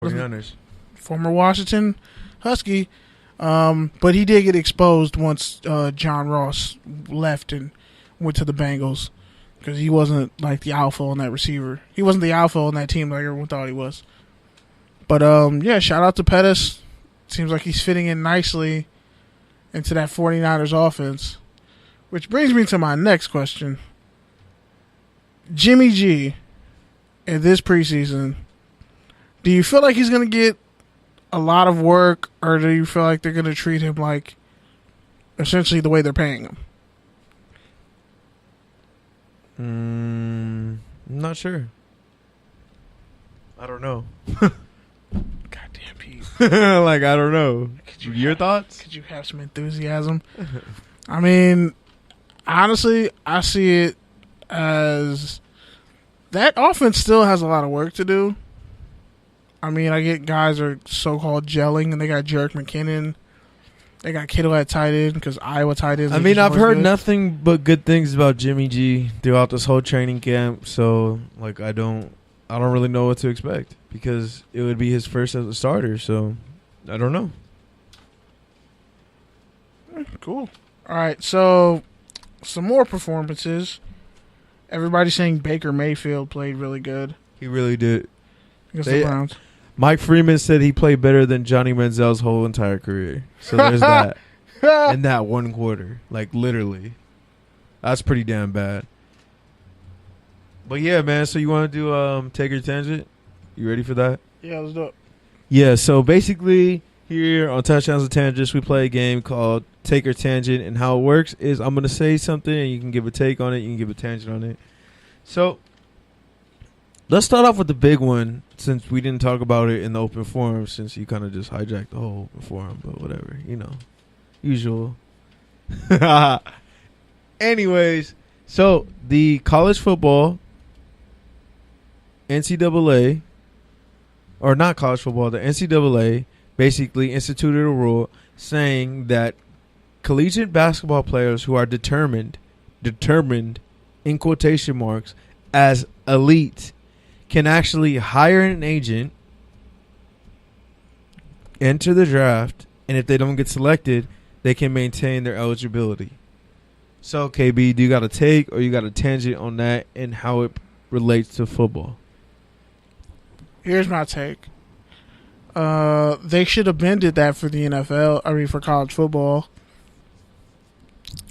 49ers. Former Washington Husky. But he did get exposed once John Ross left and went to the Bengals because he wasn't like the alpha on that receiver. He wasn't the alpha on that team like everyone thought he was. But yeah, shout out to Pettis. Seems like he's fitting in nicely into that 49ers offense. Which brings me to my next question. Jimmy G, in this preseason, do you feel like he's going to get a lot of work, or do you feel like they're going to treat him like essentially the way they're paying him? I'm not sure. I don't know. Goddamn Pete. Like, I don't know. Your thoughts? Could you have some enthusiasm? I mean, honestly, I see it as that offense still has a lot of work to do. I mean, I get guys are so-called gelling, and they got Jerick McKinnon. They got Kittle at tight end because Iowa tight ends. I mean, I've heard nothing but good things about Jimmy G throughout this whole training camp. So, like, I don't really know what to expect because it would be his first as a starter. So, I don't know. Cool. All right, so some more performances. Everybody's saying Baker Mayfield played really good. He really did. Against the Browns. Mike Freeman said he played better than Johnny Manziel's whole entire career. So there's that. In that one quarter. Like, literally. That's pretty damn bad. But, yeah, man, so you want to do Take Your Tangent? You ready for that? Yeah, let's do it. Yeah, so basically here on Touchdowns and Tangents, we play a game called Take Your Tangent. And how it works is I'm going to say something, and you can give a take on it. You can give a tangent on it. So let's start off with the big one, since we didn't talk about it in the open forum, since you kind of just hijacked the whole open forum, but whatever, usual. Anyways, so the college football NCAA, or not college football, the NCAA basically instituted a rule saying that collegiate basketball players who are determined in quotation marks as elite can actually hire an agent, enter the draft, and if they don't get selected, they can maintain their eligibility. So, KB, do you got a take or you got a tangent on that and how it relates to football? Here's my take. They should have did that for the NFL. I mean, for college football.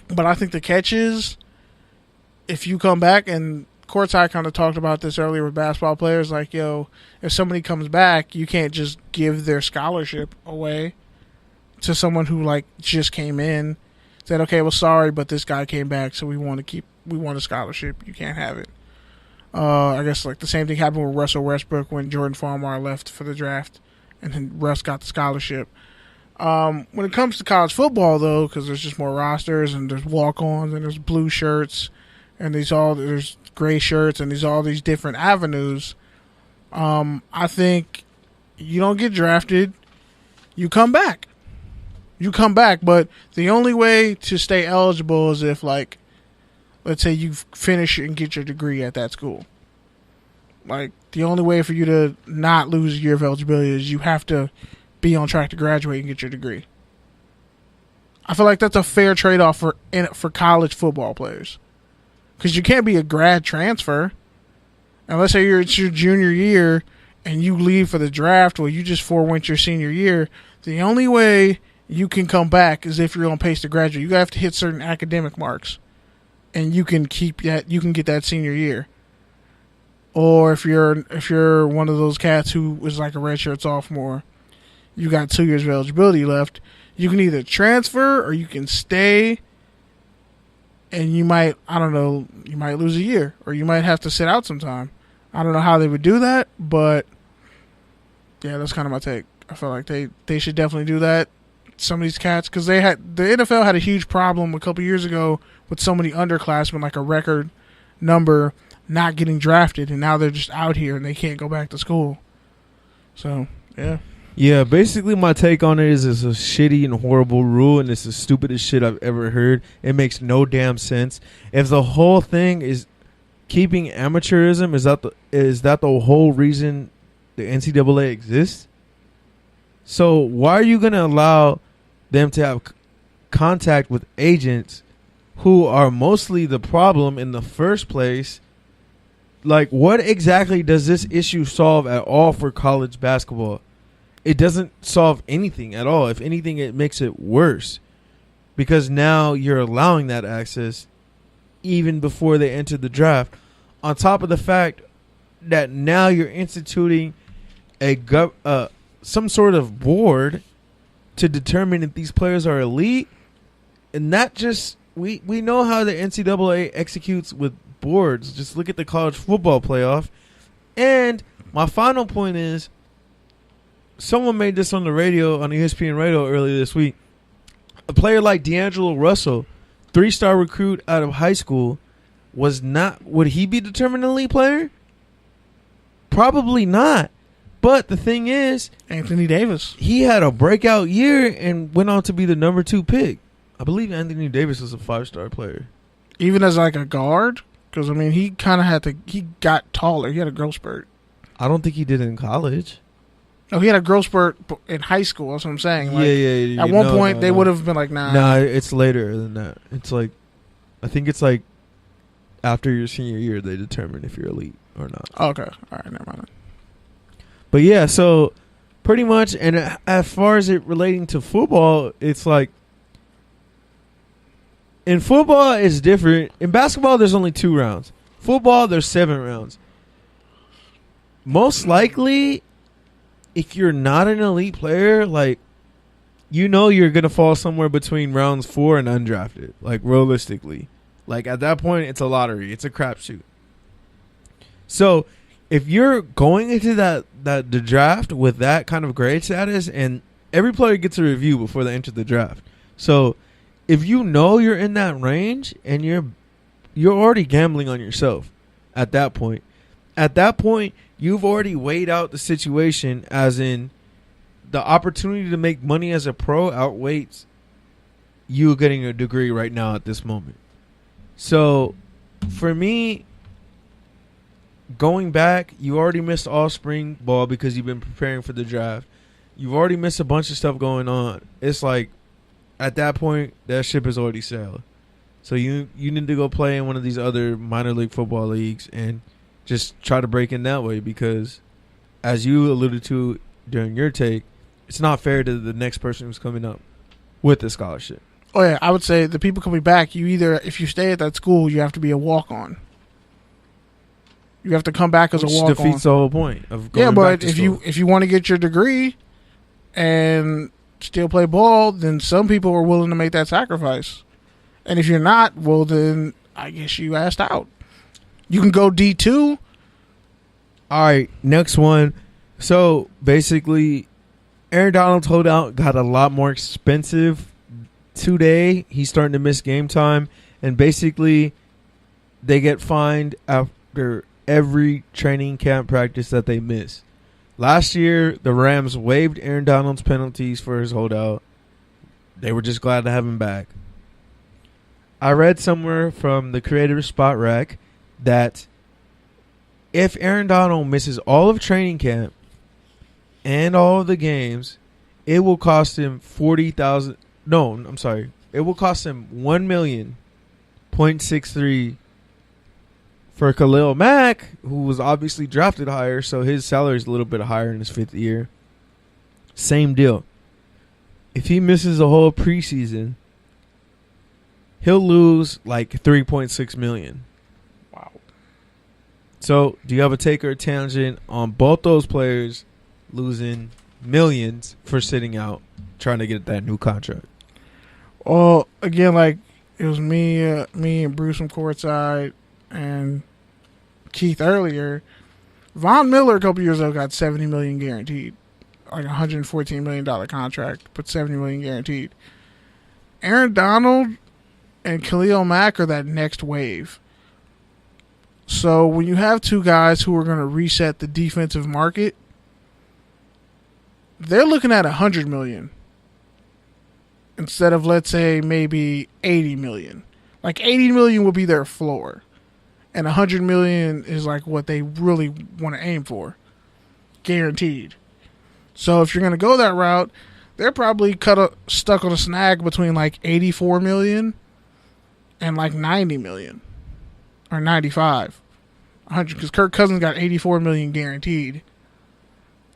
But I think the catch is, if you come back, and Courtside kind of talked about this earlier with basketball players, like, yo, if somebody comes back, you can't just give their scholarship away to someone who, like, just came in, said, okay, well, sorry, but this guy came back, so we want a scholarship. You can't have it. I guess, like, the same thing happened with Russell Westbrook when Jordan Farmar left for the draft, and then Russ got the scholarship. When it comes to college football, though, because there's just more rosters, and there's walk-ons, and there's blue shirts, and there's gray shirts, and there's all these different avenues. I think you don't get drafted, you come back. But the only way to stay eligible is if, like, let's say you finish and get your degree at that school. Like, the only way for you to not lose a year of eligibility is you have to be on track to graduate and get your degree. I feel like that's a fair trade-off for college football players. Because you can't be a grad transfer. And let's say it's your junior year and you leave for the draft, or you just forewent your senior year. The only way you can come back is if you're on pace to graduate. You have to hit certain academic marks, and you can keep that. You can get that senior year. Or if you're one of those cats who was like a redshirt sophomore, you got 2 years of eligibility left. You can either transfer or you can stay. And you might lose a year, or you might have to sit out sometime. I don't know how they would do that, but yeah, that's kind of my take. I feel like they should definitely do that. Some of these cats, because the NFL had a huge problem a couple years ago with so many underclassmen, like a record number, not getting drafted, and now they're just out here and they can't go back to school. So, yeah. Yeah, basically my take on it is it's a shitty and horrible rule, and it's the stupidest shit I've ever heard. It makes no damn sense. If the whole thing is keeping amateurism, is that the whole reason the NCAA exists. So why are you going to allow them to have contact with agents who are mostly the problem in the first place? Like, what exactly does this issue solve at all for college basketball? It doesn't solve anything at all. If anything, it makes it worse, because now you're allowing that access even before they enter the draft. On top of the fact that now you're instituting some sort of board to determine if these players are elite, and that just we know how the NCAA executes with boards. Just look at the college football playoff. And my final point is, someone made this on the radio, on ESPN radio earlier this week. A player like D'Angelo Russell, 3-star recruit out of high school, would he be determined an elite player? Probably not. But the thing is, Anthony Davis, he had a breakout year and went on to be the number 2 pick. I believe Anthony Davis was a 5-star player. Even as like a guard? Because, I mean, he kind of he got taller. He had a growth spurt. I don't think he did in college. Oh, he had a growth spurt in high school. That's what I'm saying. Like, yeah. At one point, they would have been like, nah. Nah, it's later than that. It's like, I think it's like after your senior year, they determine if you're elite or not. Okay. All right, never mind. But yeah, so pretty much, and as far as it relating to football, it's like, in football, it's different. In basketball, there's only 2 rounds. Football, there's 7 rounds. Most likely, if you're not an elite player, like, you know you're going to fall somewhere between rounds 4 and undrafted, like, realistically. Like, at that point, it's a lottery. It's a crapshoot. So, if you're going into the draft with that kind of grade status, and every player gets a review before they enter the draft. So, if you know you're in that range, and you're already gambling on yourself at that point. At that point, you've already weighed out the situation, as in the opportunity to make money as a pro outweighs you getting a degree right now at this moment. So, for me, going back, you already missed all spring ball because you've been preparing for the draft. You've already missed a bunch of stuff going on. It's like, at that point, that ship has already sailed. So you need to go play in one of these other minor league football leagues and just try to break in that way, because, as you alluded to during your take, it's not fair to the next person who's coming up with a scholarship. Oh, yeah. I would say the people coming back, if you stay at that school, you have to be a walk-on. You have to come back as a walk-on. Which defeats the whole point of going back to school. if you want to get your degree and still play ball, then some people are willing to make that sacrifice. And if you're not, well, then I guess you asked out. You can go D2. All right, next one. So, basically, Aaron Donald's holdout got a lot more expensive today. He's starting to miss game time. And basically, they get fined after every training camp practice that they miss. Last year, the Rams waived Aaron Donald's penalties for his holdout. They were just glad to have him back. I read somewhere from the creator of Spot Rack that if Aaron Donald misses all of training camp and all of the games, it will cost him $40,000. No, I'm sorry. It will cost him $1,000,063 for Khalil Mack, who was obviously drafted higher, so his salary is a little bit higher in his 5th year. Same deal. If he misses a whole preseason, he'll lose like $3.6 million. Wow. So, do you have a take or a tangent on both those players losing millions for sitting out, trying to get that new contract? Well, again, like, it was me and Bruce from courtside, and Keith earlier. Von Miller a couple years ago got $70 million guaranteed, like $114 million contract, but $70 million guaranteed. Aaron Donald and Khalil Mack are that next wave. So when you have 2 guys who are going to reset the defensive market, they're looking at $100 million instead of, let's say, maybe $80 million. Like, $80 million would be their floor. And $100 million is like what they really want to aim for. guaranteed. So if you're going to go that route, they're probably stuck on a snag between like 84 million and like 90 million or 95, 100. Because Kirk Cousins got 84 million guaranteed.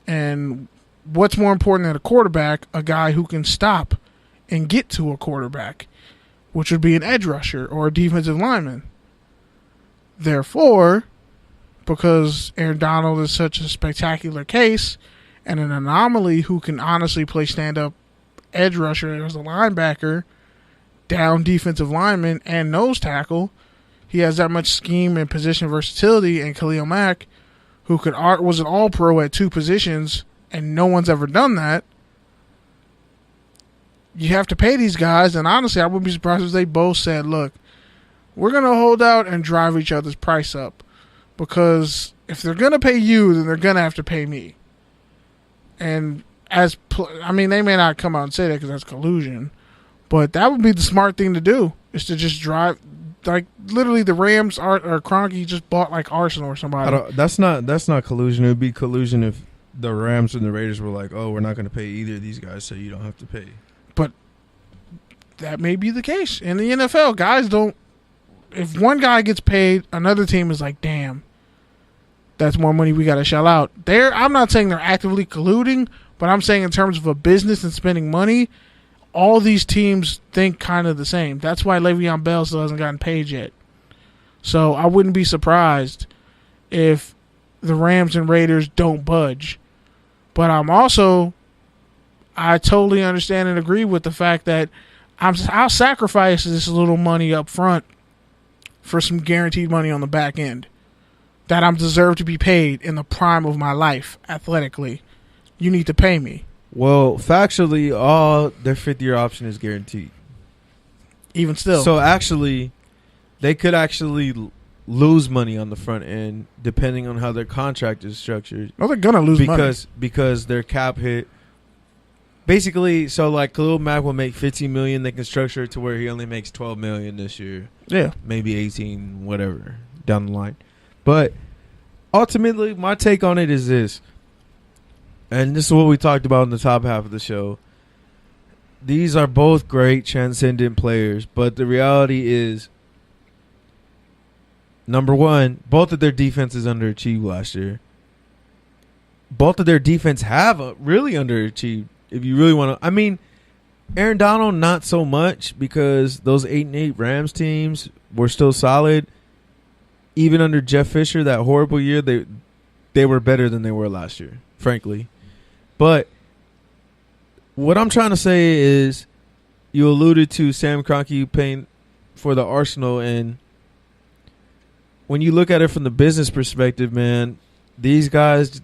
And what's more important than a quarterback? A guy who can stop and get to a quarterback, which would be an edge rusher or a defensive lineman. Therefore, because Aaron Donald is such a spectacular case and an anomaly who can honestly play stand-up edge rusher as a linebacker, down defensive lineman, and nose tackle, he has that much scheme and position versatility. And Khalil Mack, who was an all-pro at 2 positions, and no one's ever done that, you have to pay these guys. And honestly, I wouldn't be surprised if they both said, look, we're going to hold out and drive each other's price up. Because if they're going to pay you, then they're going to have to pay me. And they may not come out and say that because that's collusion, but that would be the smart thing to do, is to just drive. Like, literally, the Rams or Kroenke just bought like Arsenal or somebody. That's not collusion. It would be collusion if the Rams and the Raiders were like, oh, we're not going to pay either of these guys, so you don't have to pay. But that may be the case. In the NFL, guys don't. If one guy gets paid, another team is like, damn, that's more money we got to shell out. I'm not saying they're actively colluding, but I'm saying in terms of a business and spending money, all these teams think kind of the same. That's why Le'Veon Bell still hasn't gotten paid yet. So I wouldn't be surprised if the Rams and Raiders don't budge. But I totally understand and agree with the fact that I'll sacrifice this little money up front for some guaranteed money on the back end that I'm deserved to be paid in the prime of my life athletically. You need to pay me. Well, factually, all their 5th-year option is guaranteed. Even still. So actually, they could actually lose money on the front end depending on how their contract is structured. No, they're going to lose money. Because their cap hit. Basically, so like Khalil Mack will make $15 million. They can structure it to where he only makes $12 million this year. Yeah. Maybe 18, whatever, down the line. But ultimately, my take on it is this. And this is what we talked about in the top half of the show. These are both great, transcendent players. But the reality is, number one, both of their defenses underachieved last year. Both of their defense have really underachieved. If you really want to, I mean, Aaron Donald not so much because those 8-8 Rams teams were still solid. Even under Jeff Fisher, that horrible year, they were better than they were last year, frankly. But what I'm trying to say is, you alluded to Sam Kroenke paying for the Arsenal, and when you look at it from the business perspective, man, these guys,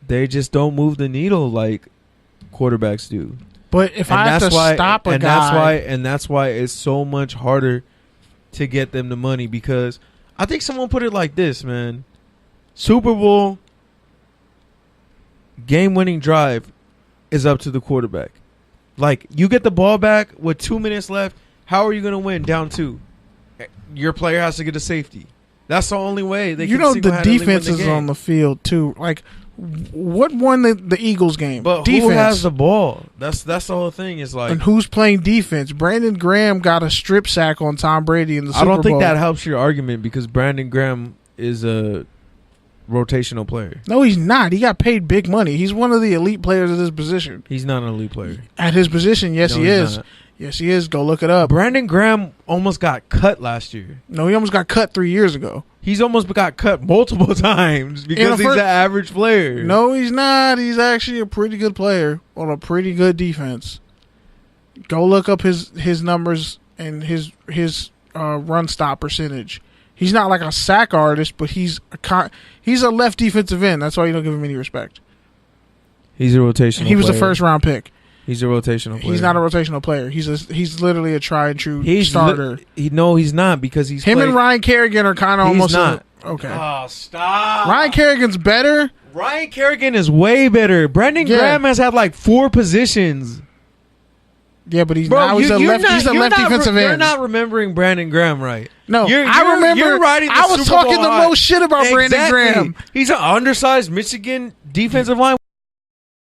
they just don't move the needle like quarterbacks do. But if I have to stop a guy, that's why it's so much harder to get them the money, because I think someone put it like this, man. Super Bowl game-winning drive is up to the quarterback. Like, you get the ball back with 2 minutes left, how are you going to win down 2? Your player has to get a safety. That's the only way they can the defense is on the field too. Like, what won the Eagles game? But defense. Who has the ball? That's the whole thing. Is like, and who's playing defense? Brandon Graham got a strip sack on Tom Brady in the Super Bowl. I don't think that helps your argument, because Brandon Graham is a rotational player. No, he's not. He got paid big money. He's one of the elite players at his position. He's not an elite player. At his position, yes, he is. Not. Yes, he is. Go look it up. Brandon Graham almost got cut last year. No, he almost got cut 3 years ago. He's almost got cut multiple times because he's an average player. No, he's not. He's actually a pretty good player on a pretty good defense. Go look up his numbers and his run stop percentage. He's not like a sack artist, but he's a left defensive end. That's why you don't give him any respect. He's a rotational player. He was a first-round pick. He's a rotational player. He's not a rotational player. He's literally a try and true starter. He's not, because he's him and Ryan Kerrigan are kind of almost not. Okay. Oh, stop. Ryan Kerrigan's better. Ryan Kerrigan is way better. Brandon Graham has had like 4 positions. Yeah, but he's Bro, now he's a left defensive You're end. not remembering Brandon Graham right. No, You're riding the I was Super talking Bowl the high. most shit about Brandon Exactly. Graham. He's an undersized Michigan defensive line.